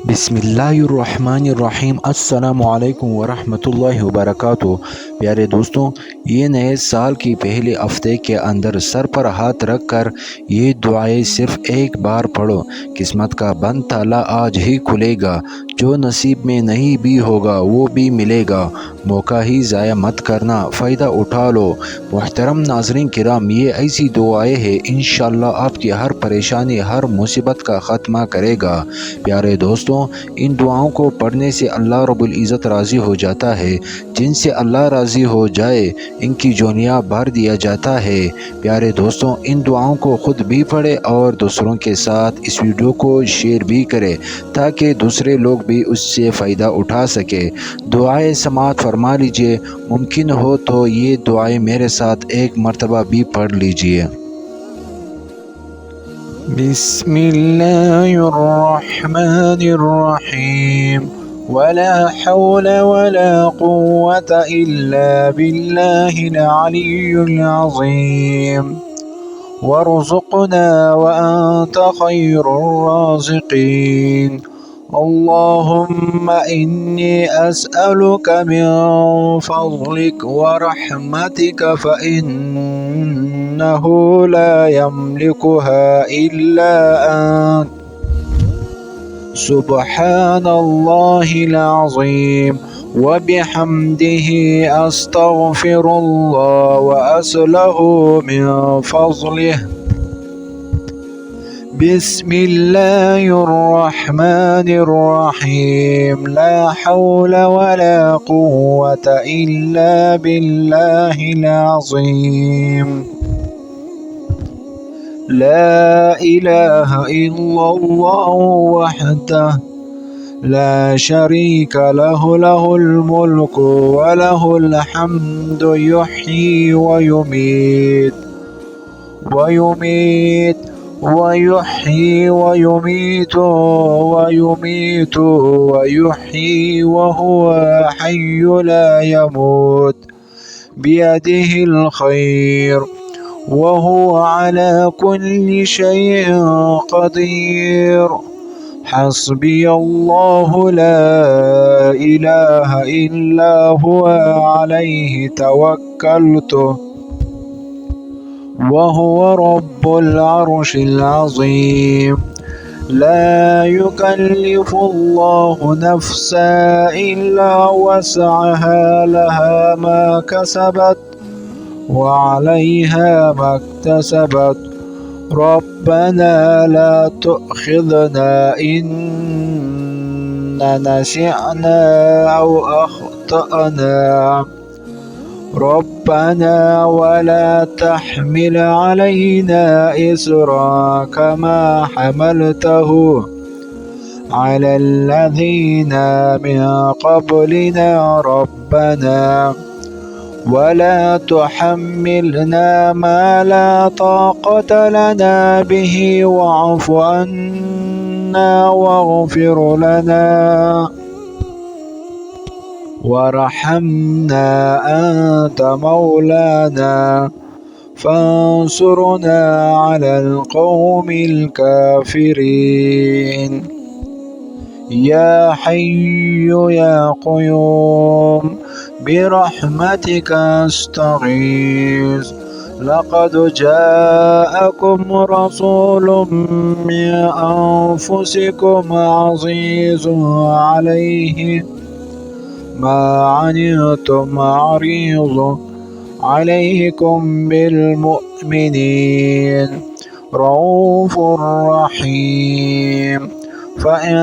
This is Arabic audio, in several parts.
बिस्मिल्लाहिर्रहमानिर्रहीम अस्सलामुअलैकुम वरहमतुल्लाहि वबरकातुहू। प्यारे दोस्तों, ये नए साल की पहले हफ्ते के अंदर सर पर हाथ रख कर ये दुआएं सिर्फ एक बार पढ़ो। किस्मत का बंद ताला आज ही खुलेगा, जो नसीब में नहीं भी होगा वो भी मिलेगा। मौका ही ज़ाया मत करना, फ़ायदा उठा लो। मुहतरम नाज़रीन किराम, ये ऐसी दुआएं हैं इंशाअल्लाह आपकी हर परेशानी हर मुसीबत का ख़त्मा करेगा। प्यारे दोस्तों, इन दुआओं को पढ़ने से अल्लाह रब्बुल इज़्ज़त राज़ी हो जाता है। जिनसे अल्लाह राज़ी हो जाए इनकी जोनियाँ भर दिया जाता है। प्यारे दोस्तों, इन दुआओं को ख़ुद भी पढ़ें और दूसरों के साथ इस वीडियो को शेयर भी करें ताकि दूसरे लोग भी उससे फ़ायदा उठा सके। दुआएं समाअत फरमा लीजिए। मुमकिन हो तो ये दुआएं मेरे साथ एक मरतबा भी पढ़ लीजिए। बिस्मिल्लाहिर्रहमानिर्रहीम वला हौला वला कुव्वता इल्ला बिल्लाहिल अलिय्युल अज़ीम वरज़ुक़ना व अंत खैरुर राज़िक़ीन। अल्लाहुम्मा इन्नी अस्अलुका मिन फ़ज़लिक व रहमतिक फ़इन्नहु ला यमलिकुहा इल्ला अंत। सुब्हानल्लाहिल अज़ीम व बिहम्दिही अस्तग़फिरुल्लाह व असअलुहु मिन फ़ज़लिही। बिस्मिल्लाहिर्रहमानिर्रहीम ला हौला वला कुव्वता इल्ला बिल्लाहिल अज़ीम। ला इलाहा इल्लल्लाहु वहदहु ला शरीका लहु लहुल मुल्कु व लहुल हम्दु युह्यी व युमीत ويحيي ويميت ويحيي وهو حي لا يموت بيده الخير وهو على كل شيء قدير. حسبي الله لا إله إلا هو عليه توكلت وهو رب العرش العظيم. لا يكلف الله نفسا إلا وسعها لها ما كسبت وعليها ما اكتسبت. ربنا لا تؤاخذنا إن نسينا أو أخطأنا. ربنا ولا تحمل علينا إصرا كما حملته على الذين من قبلنا. ربنا ولا تحملنا ما لا طاقة لنا به واعف عنا واغفر لنا وارحمنا أنت مولانا فانصرنا على القوم الكافرين. يا حي يا قيوم برحمتك أستغيث. لقد جاءكم رسول من أنفسكم عزيز عليه ما عنتم عريض عليكم بالمؤمنين رؤوف رحيم. فإن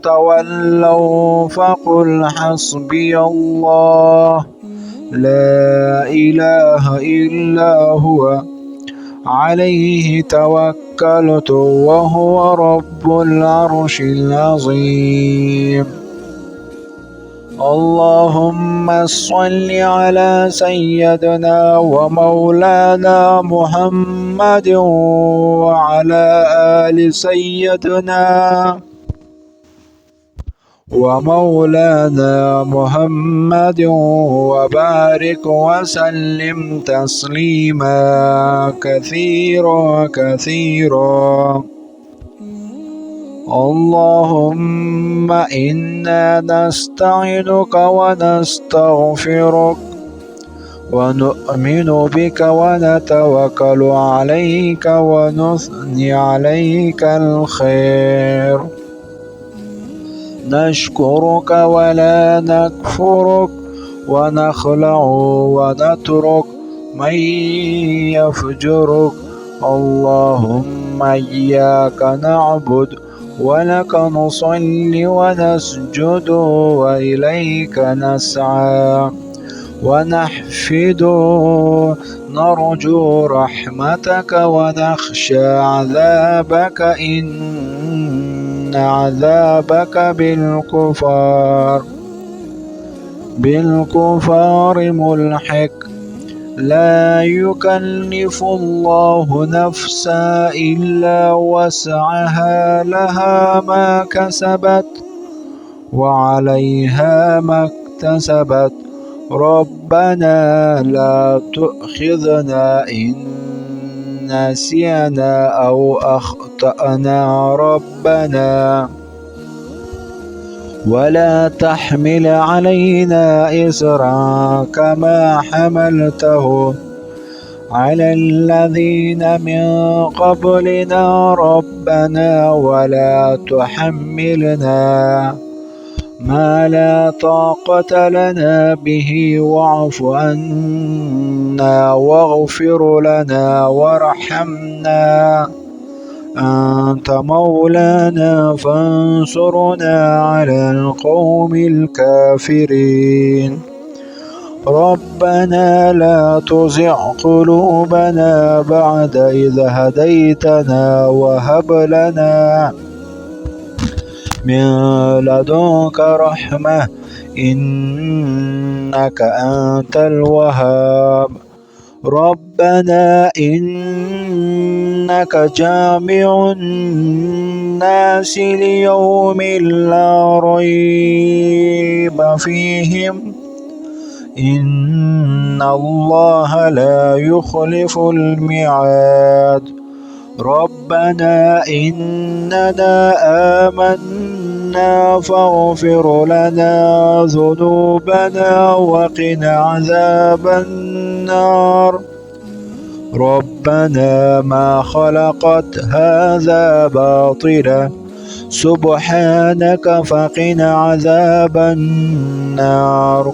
تولوا فقل حسبي الله لا إله إلا هو عليه توكلت وهو رب العرش العظيم. اللهم صل على سيدنا ومولانا محمد وعلى آل سيدنا ومولانا محمد وبارك وسلم تسليما كثيرا كثيرا. اللهم إنا نستعينك ونستغفرك ونؤمن بك ونتوكل عليك ونثني عليك الخير، نشكرك ولا نكفرك ونخلع ونترك من يفجرك. اللهم إياك نعبد ولك نصلي ونسجد وإليك نسعى ونحفد، نرجو رحمتك ونخشى عذابك، إن عذابك بالكفار ملحق. لا يكلف الله نفسا إلا وسعها، لها ما كسبت وعليها ما اكتسبت. ربنا لا تؤاخذنا إن نسينا أو أخطأنا ربنا، ولا تحمل علينا إصرا كما حملته على الذين من قبلنا ربنا، ولا تحملنا ما لا طاقة لنا به، واعف عنا واغفر لنا وارحمنا، أنت مولانا فانصرنا على القوم الكافرين. ربنا لا تزغ قلوبنا بعد إذ هديتنا، وهب لنا من لدنك رحمة إنك أنت الوهاب. ربنا إنك جامع الناس ليوم لا ريب فيهم، إن الله لا يخلف الميعاد. ربنا إننا آمنا فاغفر لنا ذنوبنا وقنا عذاب النار. ربنا ما خلقت هذا باطلا، سبحانك فقنا عذاب النار.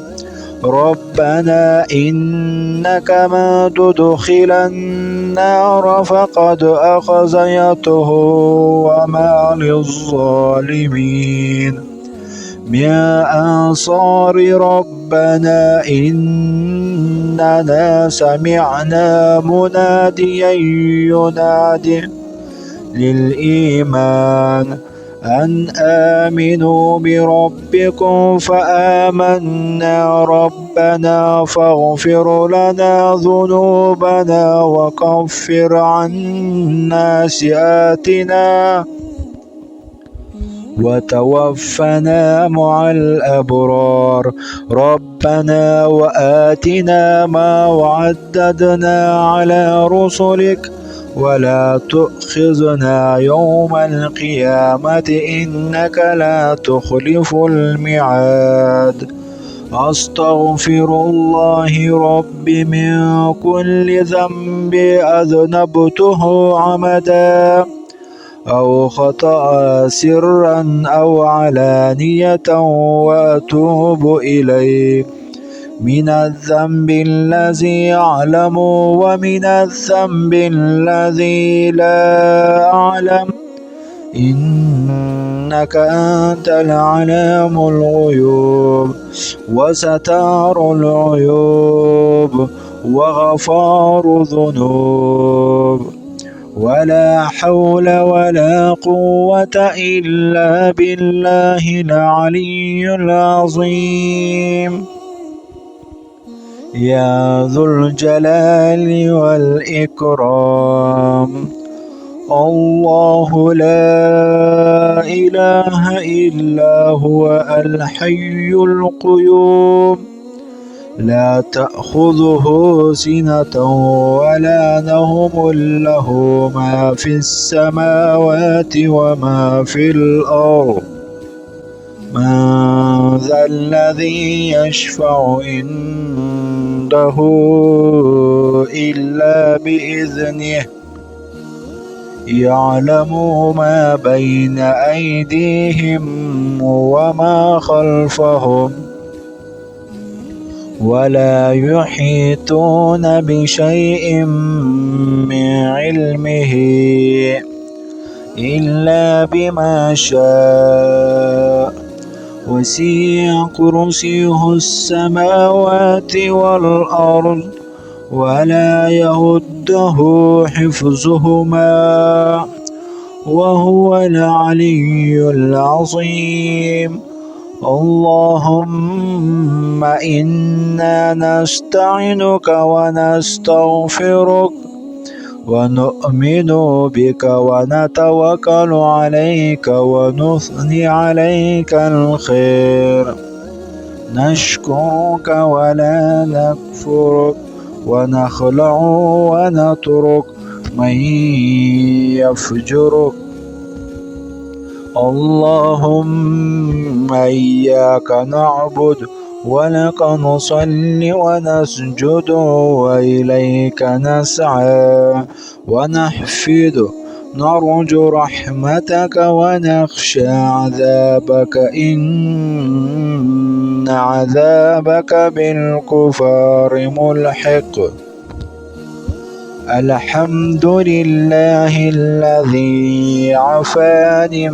ربنا إنك من تدخل النار فقد أخزيته وما للظالمين من أنصار. ربنا إننا سمعنا مناديا ينادي للإيمان أن آمنوا بربكم فآمنا. ربنا فاغفر لنا ذنوبنا وكفر عنا سيئاتنا وتوفنا مع الأبرار. ربنا وآتنا ما وعدتنا على رسلك ولا تؤاخذنا يوم القيامة إنك لا تخلف الميعاد. أستغفر الله ربي من كل ذنب أذنبته عمدا أو خطأ سرا أو علانية، وأتوب إليه من الذنب الذي أعلم ومن الذنب الذي لا أعلم، إنك أنت العلام الغيوب وستار العيوب وغفار الذنوب. ولا حول ولا قوة إلا بالله العلي العظيم. يا ذو الجلال والإكرام. الله لا إله إلا هو الحي القيوم، لا تأخذه سنة ولا نوم له ما في السماوات وما في الأرض من ذا الذي يشفع عنده إلا بإذنه يعلم ما بين أيديهم وما خلفهم ولا يحيطون بشيء من علمه إلا بما شاء وسع كرسيه السماوات والأرض ولا يؤوده حفظهما وهو العلي العظيم اللهم إنا نستعينك ونستغفرك ونؤمن بك ونتوكل عليك ونثني عليك الخير نشكرك ولا نكفرك ونخلع ونترك من يفجرك اللهم إياك نعبد ولك نصلي ونسجد وإليك نسعى ونحفد نرجو رحمتك ونخشى عذابك إن عذابك بالكفار ملحق الحمد لله الذي عافاني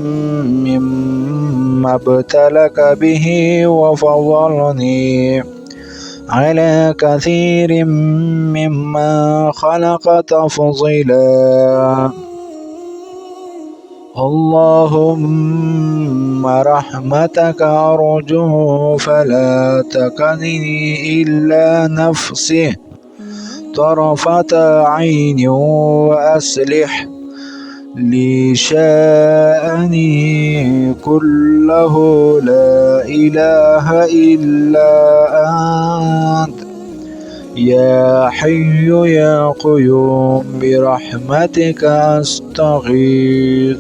مما ابتلك به وفضلني على كثير مما خلق تفضيلا اللهم رحمتك أرجو فلا تكلني إلا نفسي طرفة عين وأصلح لي شأني كله لا إله إلا أنت يا حي يا قيوم برحمتك أستغيث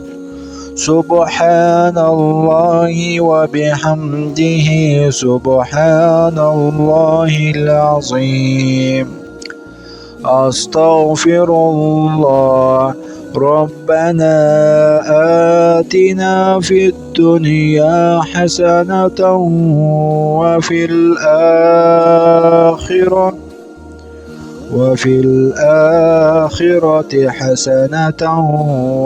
سبحان الله وبحمده سبحان الله العظيم أستغفر الله ربنا آتنا في الدنيا حسنة وفي الآخرة حسنة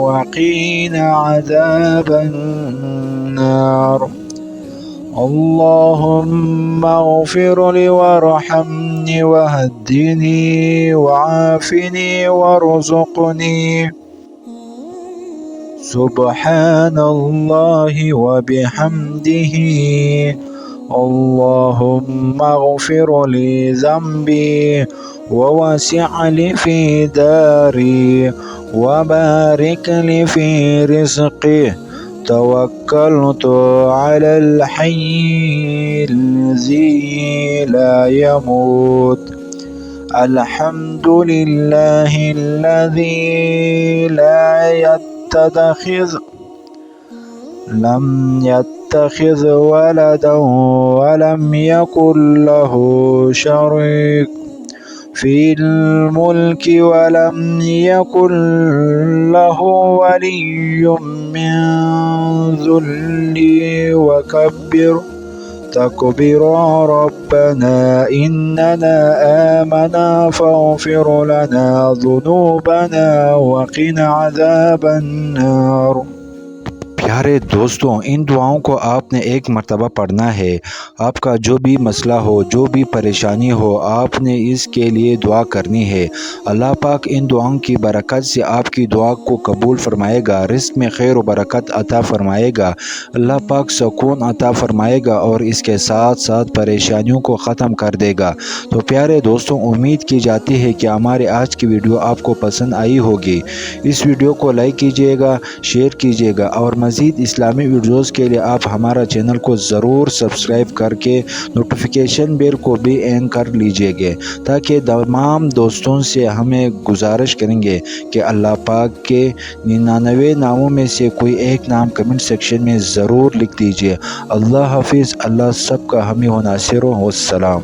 وقنا عذاب النار اللهم اغفر لي وارحمني وهدني وعافني وارزقني سبحان الله وبحمده اللهم اغفر لي ذنبي ووسع لي في داري وبارك لي في رزقي توكلت على الحي الذي لا يموت الحمد لله الذي لم يتخذ ولدا ولم يكن له شريك في الملك ولم يكن له ولي من ذل وكبر تكبيرا ربنا إننا آمنا فاغفر لنا ذنوبنا وقنا عذاب النار। प्यारे दोस्तों, इन दुआओं को आपने एक मर्तबा पढ़ना है। आपका जो भी मसला हो, जो भी परेशानी हो, आपने इसके लिए दुआ करनी है। अल्लाह पाक इन दुआओं की बरकत से आपकी दुआ को कबूल फरमाएगा, रिज़्क़ में खैर व बरकत अता फरमाएगा, अल्लाह पाक सुकून अता फरमाएगा और इसके साथ साथ परेशानियों को ख़त्म कर देगा। तो प्यारे दोस्तों, उम्मीद की जाती है कि हमारे आज की वीडियो आपको पसंद आई होगी। इस वीडियो को लाइक कीजिएगा, शेयर कीजिएगा और مزید اسلامی ویڈیوز کے لیے آپ ہمارا چینل کو ضرور سبسکرائب کر کے نوٹیفیکیشن بیل کو بھی آن کر لیجئے گے، تاکہ تمام دوستوں سے ہمیں گزارش کریں گے کہ اللہ پاک کے 99 ناموں میں سے کوئی ایک نام کمنٹ سیکشن میں ضرور لکھ دیجئے۔ اللہ حافظ، اللہ سب کا حامی و ناصر ہو، والسلام۔